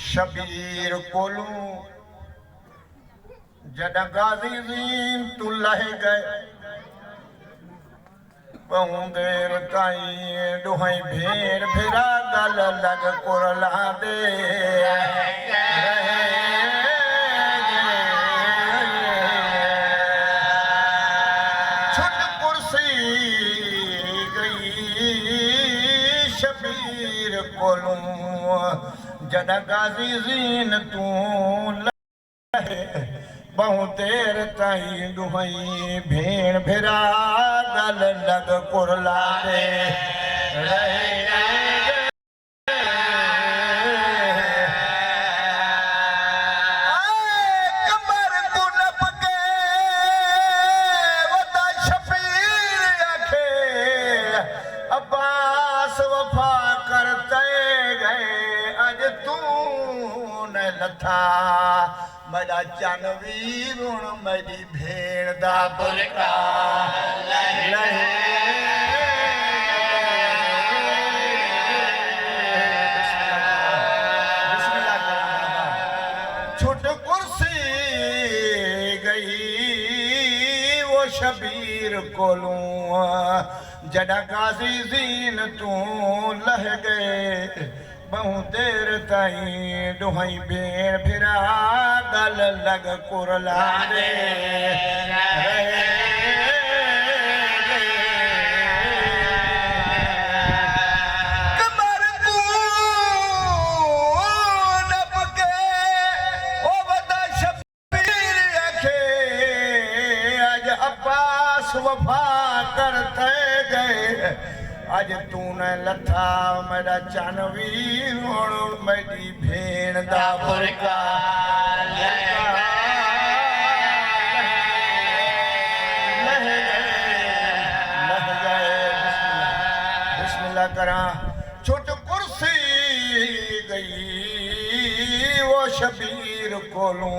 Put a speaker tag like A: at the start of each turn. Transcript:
A: शबीर कोलू जद गाजी जीन तू लह गए बहु देर ताई दुहाई भेड़ फिरा गल लग कुरला दे छुट कुर्सी गई शबीर कोलू जद गाजी जीन तू बहु देर ताई दुहई भेड़ भिरा गल लग कुरला दे कमर को नप के वता शबीर आखे अब्बास वफा करते गए अज तू न लथा मेरा चनवीर मेरी भेड़ दा बुलका छुट कुर्सी गई वो शबीर कोलू जड़ा गाजी जीन तू लह गए बहु देर ताई दुहाई भेड़ फिरा गल लग कुरला दे कमर को नप के ओ बता शबीर आखे आज अब्बास वफा करते गए अज तू न लथा मेरा चनवीर मेरी भेड़ दा बुलका बिस्मिल्लाह करा छुट कुर्सी गई वो शबीर कोलू